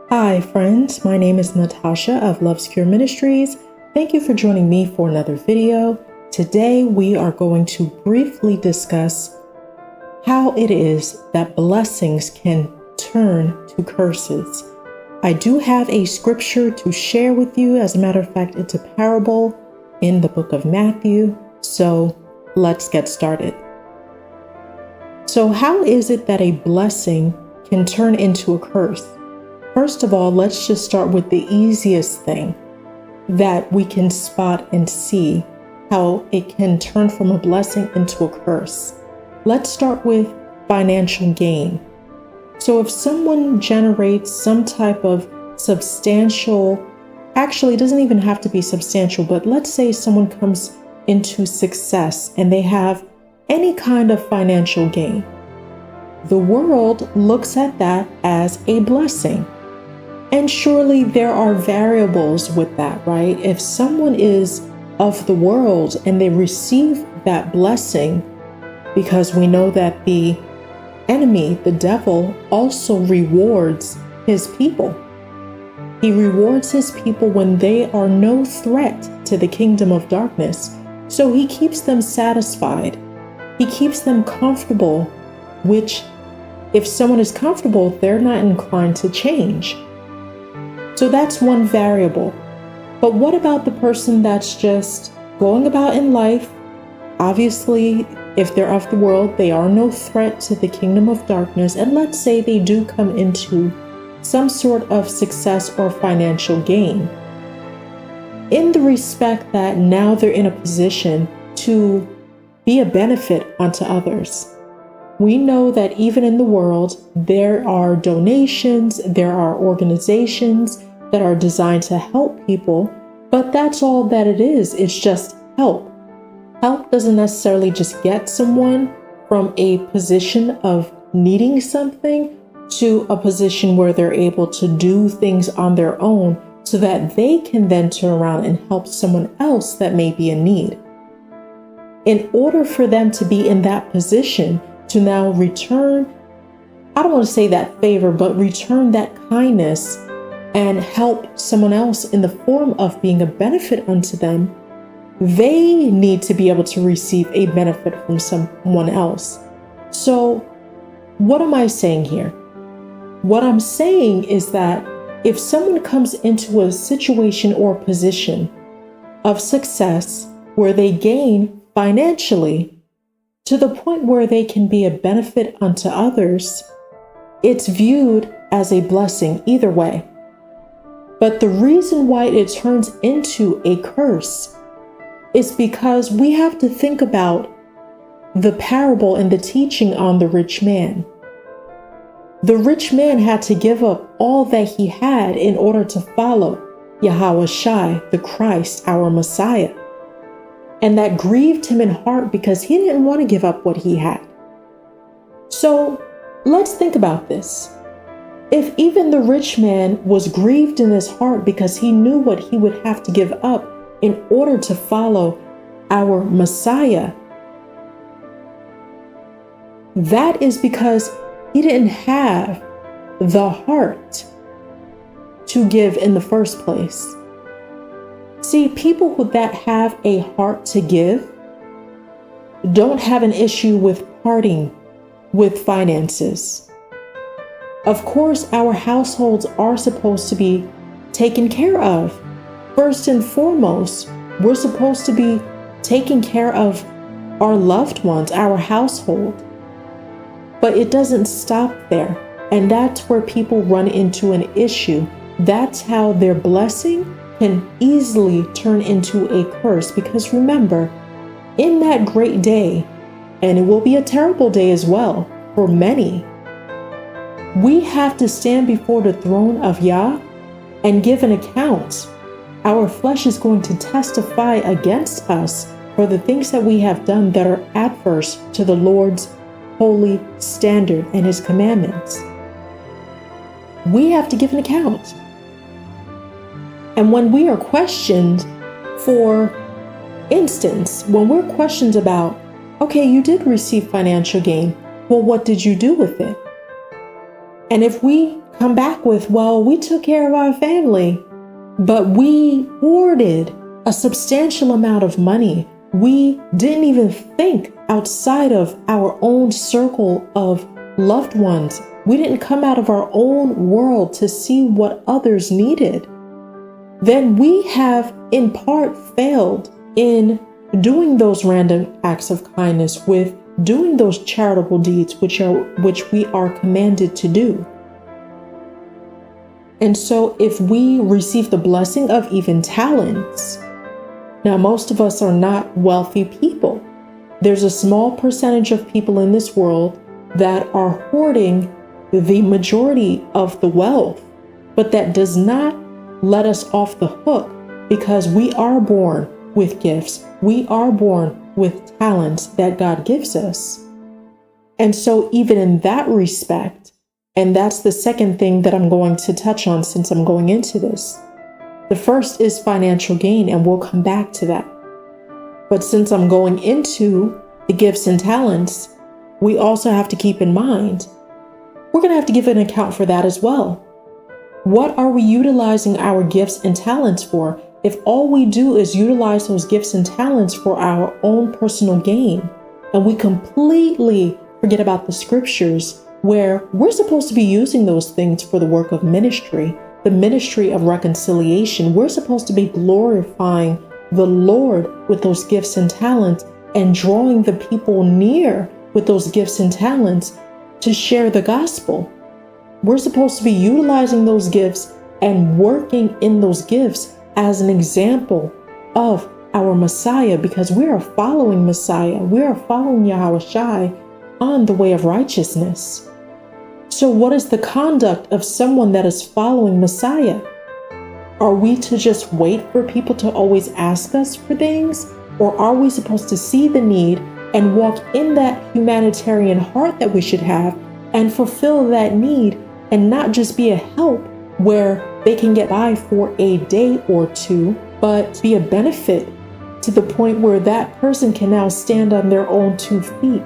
Hi friends, my name is Natasha of LuvsCure Ministries. Thank you for joining me for another video. Today we are going to briefly discuss how it is that blessings can turn to curses. I do have a scripture to share with you. As a matter of fact, it's a parable in the book of Matthew. So let's get started. So how is it that a blessing can turn into a curse? First of all, let's just start with the easiest thing that we can spot and see how it can turn from a blessing into a curse. Let's start with financial gain. So if someone generates some type of substantial, actually it doesn't even have to be substantial, but let's say someone comes into success and they have any kind of financial gain. The world looks at that as a blessing. And surely there are variables with that, right? If someone is of the world and they receive that blessing, because we know that the enemy, the devil, also rewards his people. He rewards his people when they are no threat to the kingdom of darkness. So he keeps them satisfied. He keeps them comfortable, which if someone is comfortable, they're not inclined to change. So that's one variable. But what about the person that's just going about in life? Obviously, if they're of the world, they are no threat to the kingdom of darkness. And let's say they do come into some sort of success or financial gain, in the respect that now they're in a position to be a benefit unto others. We know that even in the world, there are donations, there are organizations that are designed to help people, but that's all that it is. It's just help. Help doesn't necessarily just get someone from a position of needing something to a position where they're able to do things on their own so that they can then turn around and help someone else that may be in need. In order for them to be in that position, to now return, I don't want to say that favor, but return that kindness and help someone else in the form of being a benefit unto them, they need to be able to receive a benefit from someone else. So what am I saying here? What I'm saying is that if someone comes into a situation or position of success where they gain financially, to the point where they can be a benefit unto others, it's viewed as a blessing either way. But the reason why it turns into a curse is because we have to think about the parable and the teaching on the rich man. The rich man had to give up all that he had in order to follow Yahawashi, the Christ, our Messiah. And that grieved him in heart because he didn't want to give up what he had. So let's think about this. If even the rich man was grieved in his heart because he knew what he would have to give up in order to follow our Messiah, that is because he didn't have the heart to give in the first place. See, people that have a heart to give don't have an issue with parting with finances. Of course, our households are supposed to be taken care of. First and foremost, we're supposed to be taking care of our loved ones, our household. But it doesn't stop there. And that's where people run into an issue. That's how their blessing can easily turn into a curse, because remember, in that great day, and it will be a terrible day as well for many, we have to stand before the throne of Yah and give an account. Our flesh is going to testify against us for the things that we have done that are adverse to the Lord's holy standard and his commandments. We have to give an account. And when we are questioned, for instance, when we're questioned about, okay, you did receive financial gain, well, what did you do with it? And if we come back with, well, we took care of our family, but we hoarded a substantial amount of money. We didn't even think outside of our own circle of loved ones. We didn't come out of our own world to see what others needed. Then we have in part failed in doing those random acts of kindness, with doing those charitable deeds which we are commanded to do. And so if we receive the blessing of even talents, now most of us are not wealthy people. There's a small percentage of people in this world that are hoarding the majority of the wealth, but that does not let us off the hook, because we are born with gifts. We are born with talents that God gives us. And so even in that respect, and that's the second thing that I'm going to touch on since I'm going into this. The first is financial gain, and we'll come back to that. But since I'm going into the gifts and talents, we also have to keep in mind, we're going to have to give an account for that as well. What are we utilizing our gifts and talents for? If all we do is utilize those gifts and talents for our own personal gain, and we completely forget about the scriptures where we're supposed to be using those things for the work of ministry, the ministry of reconciliation, we're supposed to be glorifying the Lord with those gifts and talents and drawing the people near with those gifts and talents to share the gospel. We're supposed to be utilizing those gifts and working in those gifts as an example of our Messiah, because we are following Messiah. We are following Yahawashi on the way of righteousness. So what is the conduct of someone that is following Messiah? Are we to just wait for people to always ask us for things? Or are we supposed to see the need and walk in that humanitarian heart that we should have and fulfill that need, and not just be a help where they can get by for a day or two, but be a benefit to the point where that person can now stand on their own 2 feet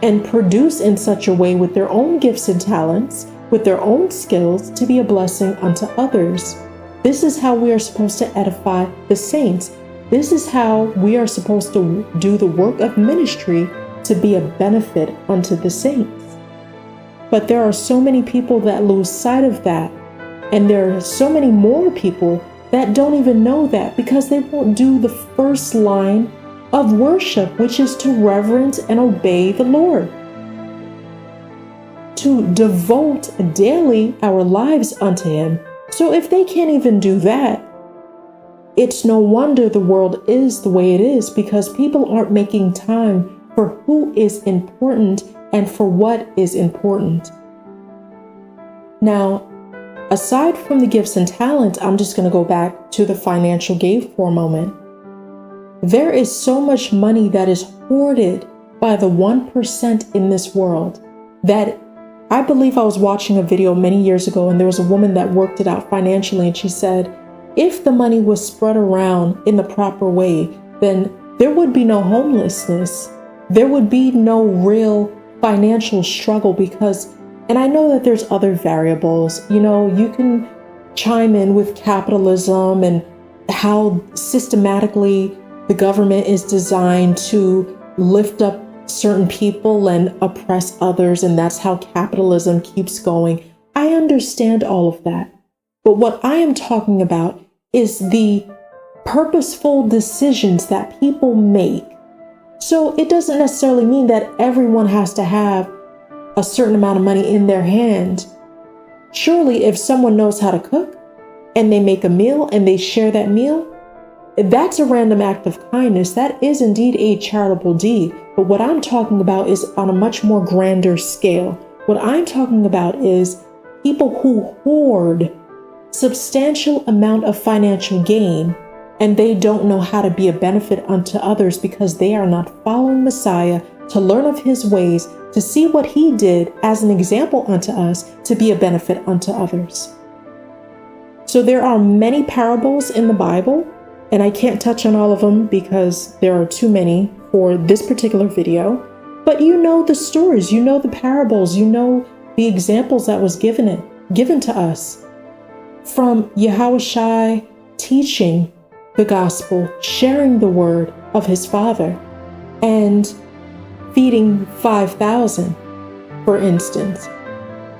and produce in such a way with their own gifts and talents, with their own skills, to be a blessing unto others. This is how we are supposed to edify the saints. This is how we are supposed to do the work of ministry, to be a benefit unto the saints. But there are so many people that lose sight of that. And there are so many more people that don't even know that, because they won't do the first line of worship, which is to reverence and obey the Lord, to devote daily our lives unto Him. So if they can't even do that, it's no wonder the world is the way it is, because people aren't making time for who is important and for what is important. Now, aside from the gifts and talents, I'm just going to go back to the financial gain for a moment. There is so much money that is hoarded by the 1% in this world that I believe I was watching a video many years ago, and there was a woman that worked it out financially, and she said, if the money was spread around in the proper way, then there would be no homelessness. There would be no real financial struggle, because, and I know that there's other variables, you can chime in with capitalism and how systematically the government is designed to lift up certain people and oppress others, and that's how capitalism keeps going. I understand all of that. But what I am talking about is the purposeful decisions that people make. So it doesn't necessarily mean that everyone has to have a certain amount of money in their hand. Surely if someone knows how to cook and they make a meal and they share that meal, that's a random act of kindness. That is indeed a charitable deed. But what I'm talking about is on a much more grander scale. What I'm talking about is people who hoard substantial amount of financial gain, and they don't know how to be a benefit unto others because they are not following Messiah to learn of His ways, to see what He did as an example unto us, to be a benefit unto others. So there are many parables in the Bible, and I can't touch on all of them because there are too many for this particular video, but you know the stories, you know the parables, you know the examples that was given it. given to us from Yahawashi teaching the gospel, sharing the word of his Father, and feeding 5,000, for instance.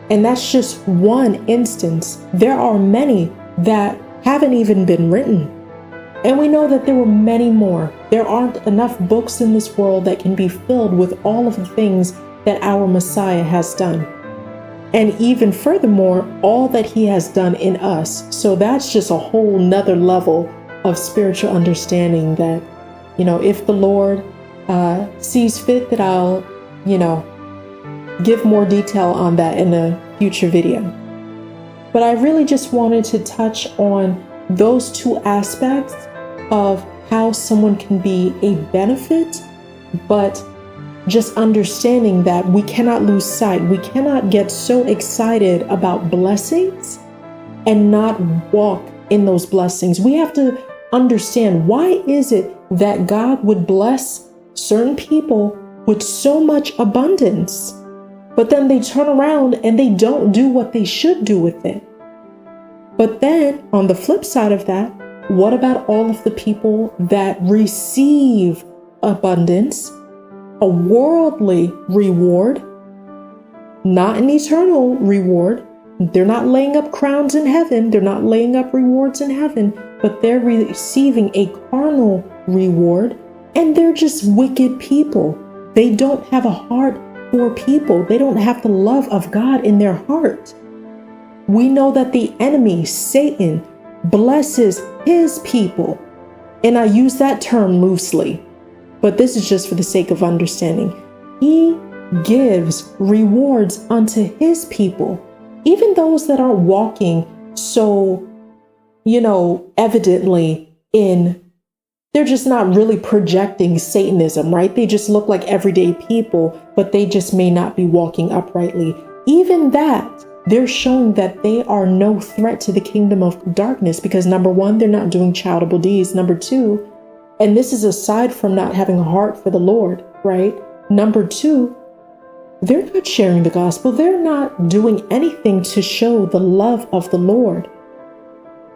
And that's just one instance. There are many that haven't even been written. And we know that there were many more. There aren't enough books in this world that can be filled with all of the things that our Messiah has done. And even furthermore, all that he has done in us. So that's just a whole nother level of spiritual understanding that, if the Lord sees fit, that I'll, give more detail on that in a future video. But I really just wanted to touch on those two aspects of how someone can be a benefit, but just understanding that we cannot lose sight. We cannot get so excited about blessings and not walk in those blessings. We have to understand, why is it that God would bless certain people with so much abundance, but then they turn around and they don't do what they should do with it? But then on the flip side of that, what about all of the people that receive abundance, a worldly reward, not an eternal reward? They're not laying up crowns in heaven. They're not laying up rewards in heaven, but they're receiving a carnal reward, and they're just wicked people. They don't have a heart for people. They don't have the love of God in their heart. We know that the enemy, Satan, blesses his people. And I use that term loosely, but this is just for the sake of understanding. He gives rewards unto his people, even those that aren't walking so, evidently they're just not really projecting Satanism, right? They just look like everyday people, but they just may not be walking uprightly. Even that, they're showing that they are no threat to the kingdom of darkness, because number one, they're not doing charitable deeds. Number two, and this is aside from not having a heart for the Lord, right? Number two, they're not sharing the gospel. They're not doing anything to show the love of the Lord.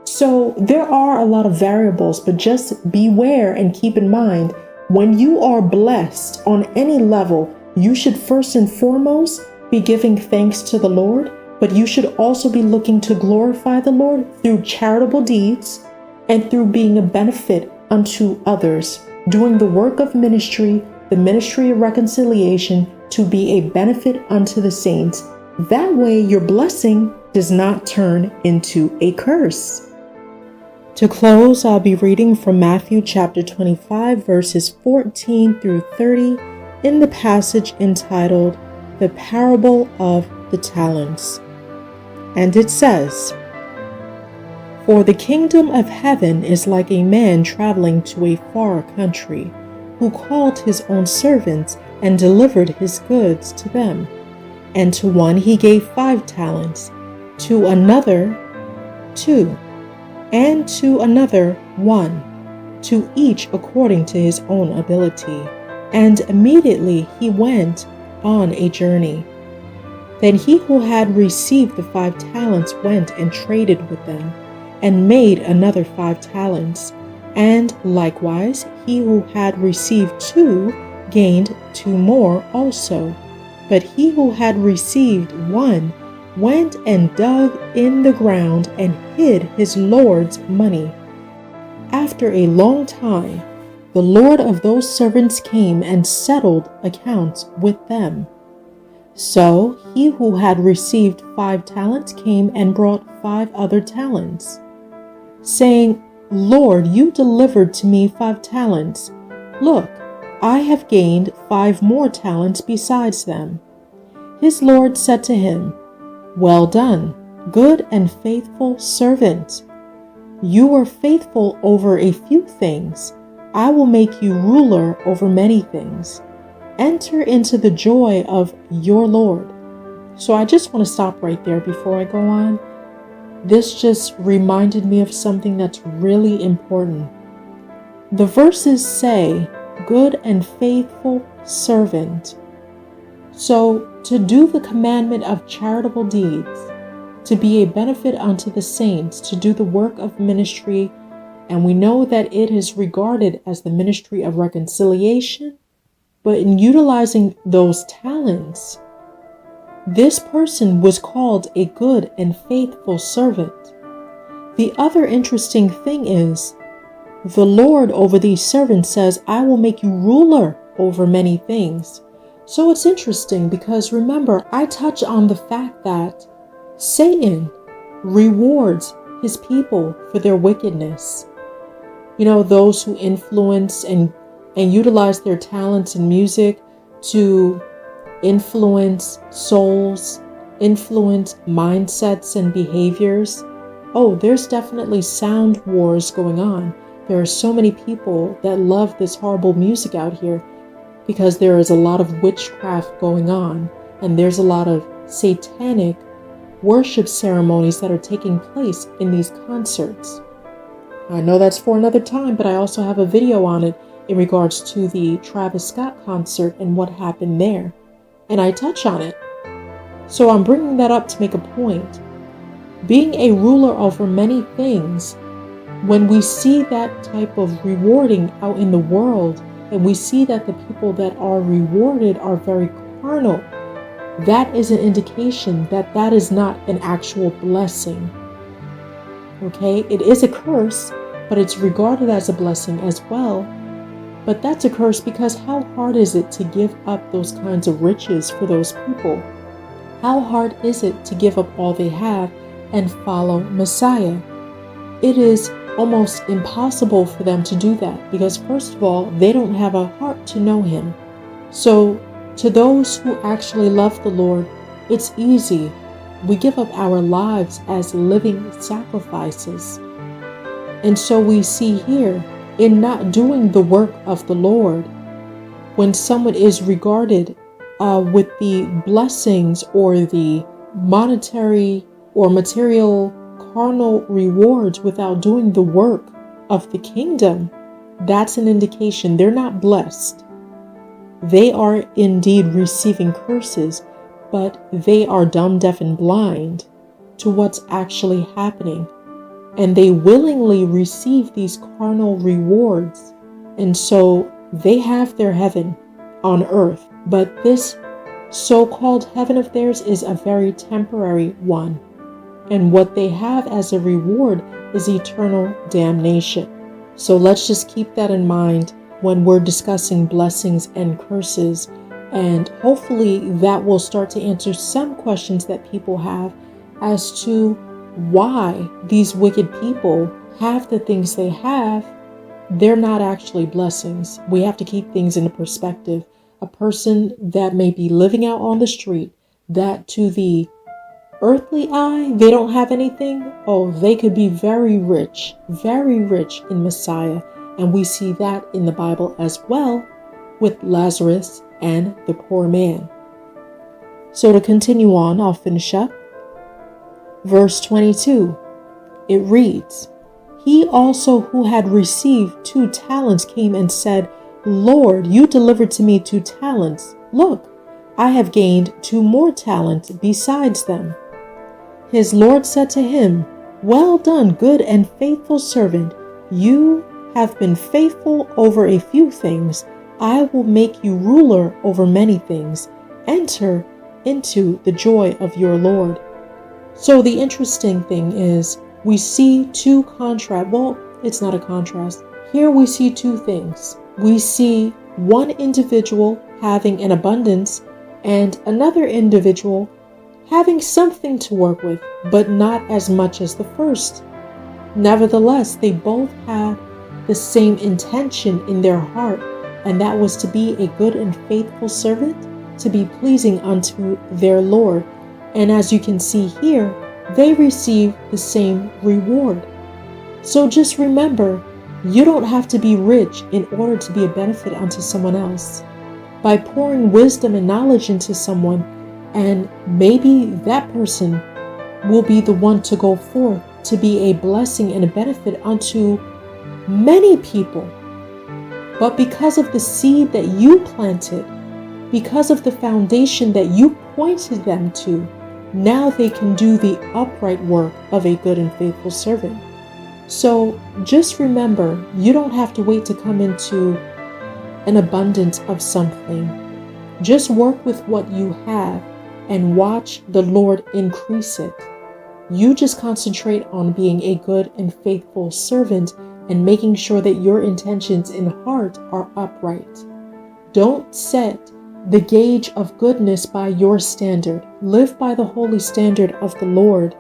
So there are a lot of variables, but just beware and keep in mind, when you are blessed on any level, you should first and foremost be giving thanks to the Lord, but you should also be looking to glorify the Lord through charitable deeds and through being a benefit unto others, doing the work of ministry, the ministry of reconciliation, to be a benefit unto the saints. That way your blessing does not turn into a curse. To close, I'll be reading from Matthew chapter 25, verses 14 through 30 in the passage entitled, The Parable of the Talents. And it says, For the kingdom of heaven is like a man traveling to a far country, who called his own servants and delivered his goods to them. And to one he gave 5 talents, to another 2, and to another 1, to each according to his own ability. And immediately he went on a journey. Then he who had received the 5 talents went and traded with them, and made another 5 talents. And likewise he who had received 2 gained 2 more also. But he who had received 1 went and dug in the ground and hid his Lord's money. After a long time, the Lord of those servants came and settled accounts with them. So he who had received 5 talents came and brought 5 other talents, saying, Lord, you delivered to me 5 talents. Look, I have gained 5 more talents besides them. His Lord said to him, Well done, good and faithful servant. You were faithful over a few things. I will make you ruler over many things. Enter into the joy of your Lord. So I just want to stop right there before I go on. This just reminded me of something that's really important. The verses say, good and faithful servant. So to do the commandment of charitable deeds, to be a benefit unto the saints, to do the work of ministry. And we know that it is regarded as the ministry of reconciliation. But in utilizing those talents, this person was called a good and faithful servant. The other interesting thing is, the Lord over these servants says, I will make you ruler over many things. So it's interesting because remember, I touch on the fact that Satan rewards his people for their wickedness. You know, those who influence and utilize their talents in music to influence souls, influence mindsets and behaviors. Oh, there's definitely sound wars going on. There are so many people that love this horrible music out here because there is a lot of witchcraft going on, and there's a lot of satanic worship ceremonies that are taking place in these concerts. I know that's for another time, but I also have a video on it in regards to the Travis Scott concert and what happened there. And I touch on it. So I'm bringing that up to make a point. Being a ruler over many things, when we see that type of rewarding out in the world, and we see that the people that are rewarded are very carnal, that is an indication that that is not an actual blessing. Okay, it is a curse, but it's regarded as a blessing as well. But that's a curse because how hard is it to give up those kinds of riches for those people? How hard is it to give up all they have and follow Messiah? It is almost impossible for them to do that because first of all, they don't have a heart to know him. So to those who actually love the Lord, it's easy. We give up our lives as living sacrifices. And so we see here, in not doing the work of the Lord, when someone is regarded with the blessings or the monetary or material carnal rewards without doing the work of the kingdom, that's an indication they're not blessed. They are indeed receiving curses, but they are dumb, deaf, and blind to what's actually happening. And they willingly receive these carnal rewards. And so they have their heaven on earth. But this so-called heaven of theirs is a very temporary one. And what they have as a reward is eternal damnation. So let's just keep that in mind when we're discussing blessings and curses. And hopefully that will start to answer some questions that people have as to why these wicked people have the things they have. They're not actually blessings. We have to keep things into perspective. A person that may be living out on the street, that to the earthly eye, they don't have anything. Oh, they could be very rich in Messiah. And we see that in the Bible as well with Lazarus and the poor man. So to continue on, I'll finish up. Verse 22, it reads, He also who had received 2 talents came and said, Lord, you delivered to me 2 talents. Look, I have gained 2 more talents besides them. His Lord said to him, Well done, good and faithful servant. You have been faithful over a few things. I will make you ruler over many things. Enter into the joy of your Lord. So the interesting thing is we see 2 contrast. Well, it's not a contrast. Here we see 2 things. We see one individual having an abundance and another individual having something to work with, but not as much as the first. Nevertheless, they both had the same intention in their heart, and that was to be a good and faithful servant, to be pleasing unto their Lord. And as you can see here, they receive the same reward. So just remember, you don't have to be rich in order to be a benefit unto someone else. By pouring wisdom and knowledge into someone, and maybe that person will be the one to go forth to be a blessing and a benefit unto many people. But because of the seed that you planted, because of the foundation that you pointed them to, Now they can do the upright work of a good and faithful servant. So just remember, you don't have to wait to come into an abundance of something. Just work with what you have and watch the Lord increase it. You just concentrate on being a good and faithful servant and making sure that your intentions in heart are upright. Don't set the gauge of goodness by your standard. Live by the holy standard of the Lord,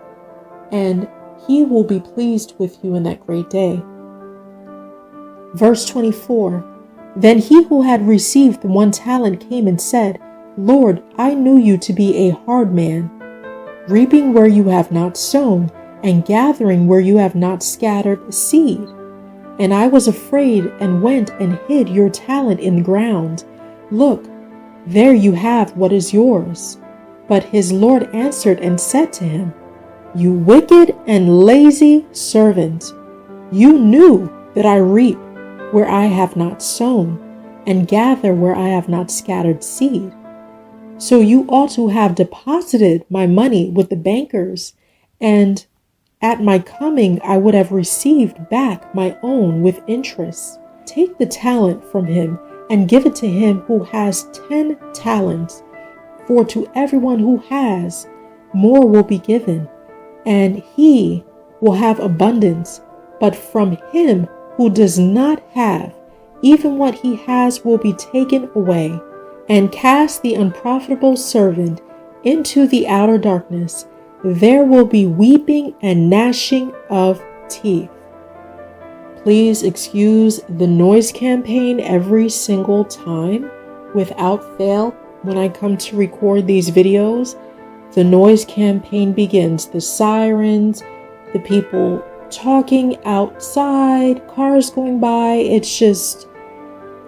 and He will be pleased with you in that great day. Verse 24, Then he who had received the 1 talent came and said, Lord, I knew you to be a hard man, reaping where you have not sown, and gathering where you have not scattered seed. And I was afraid and went and hid your talent in the ground. Look, there you have what is yours. But his Lord answered and said to him, You wicked and lazy servant, you knew that I reap where I have not sown, and gather where I have not scattered seed. So you ought to have deposited my money with the bankers, and at my coming I would have received back my own with interest. Take the talent from him and give it to him who has 10 talents. For to everyone who has, more will be given, and he will have abundance. But from him who does not have, even what he has will be taken away. And cast the unprofitable servant into the outer darkness. There will be weeping and gnashing of teeth. Please excuse the noise campaign every single time without fail. When I come to record these videos, the noise campaign begins. The sirens, the people talking outside, cars going by. It's just,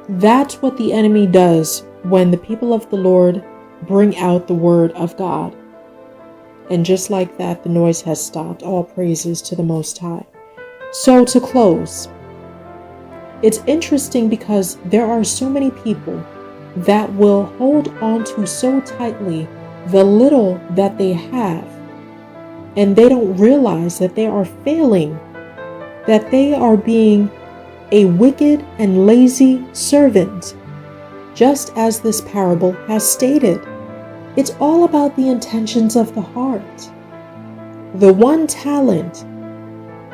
that's what the enemy does when the people of the Lord bring out the word of God. And just like that, the noise has stopped. All praises to the Most High. So to close, it's interesting because there are so many people that will hold on to so tightly the little that they have, and they don't realize that they are failing, that they are being a wicked and lazy servant. Just as this parable has stated, it's all about the intentions of the heart. The 1 talent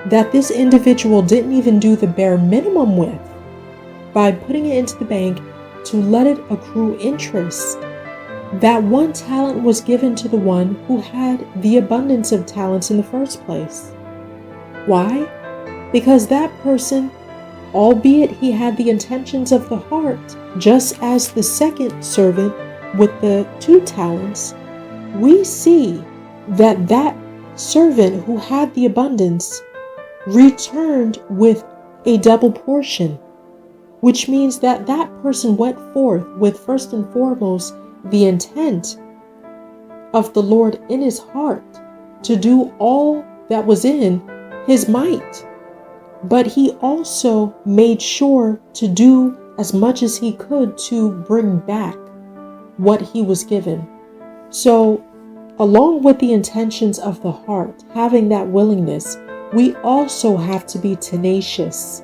that this individual didn't even do the bare minimum with, by putting it into the bank to let it accrue interest, that 1 talent was given to the one who had the abundance of talents in the first place. Why? Because that person, albeit he had the intentions of the heart, just as the second servant with the 2 talents, we see that that servant who had the abundance returned with a double portion, which means that that person went forth with, first and foremost, the intent of the Lord in his heart to do all that was in his might. But he also made sure to do as much as he could to bring back what he was given. So, along with the intentions of the heart, having that willingness, we also have to be tenacious.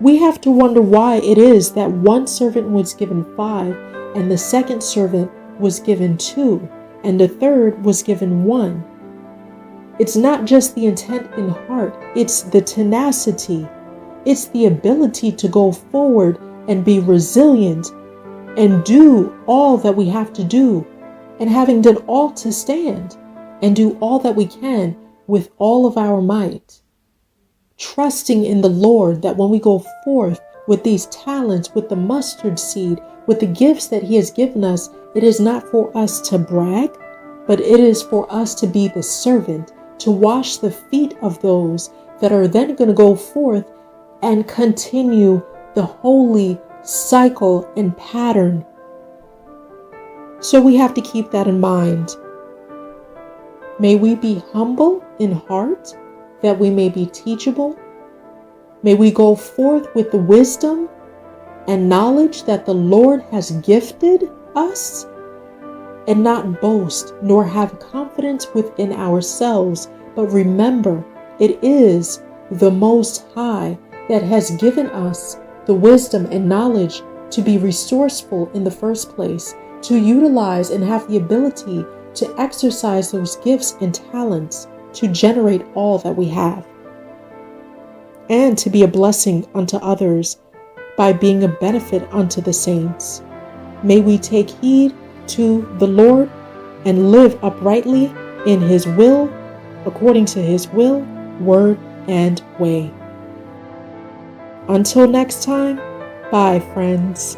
We have to wonder why it is that 1 servant was given 5, and the second servant was given 2, and the third was given 1. It's not just the intent in heart, it's the tenacity. It's the ability to go forward and be resilient and do all that we have to do, and having done all to stand and do all that we can with all of our might. Trusting in the Lord that when we go forth with these talents, with the mustard seed, with the gifts that He has given us, it is not for us to brag, but it is for us to be the servant, to wash the feet of those that are then going to go forth and continue the holy cycle and pattern. So we have to keep that in mind. May we be humble in heart, that we may be teachable. May we go forth with the wisdom and knowledge that the Lord has gifted us. and not boast, nor have confidence within ourselves, but remember, it is the Most High that has given us the wisdom and knowledge to be resourceful in the first place, to utilize and have the ability to exercise those gifts and talents to generate all that we have, and to be a blessing unto others by being a benefit unto the saints. May we take heed to the Lord and live uprightly in His will, according to His will, word, and way. Until next time, bye, friends.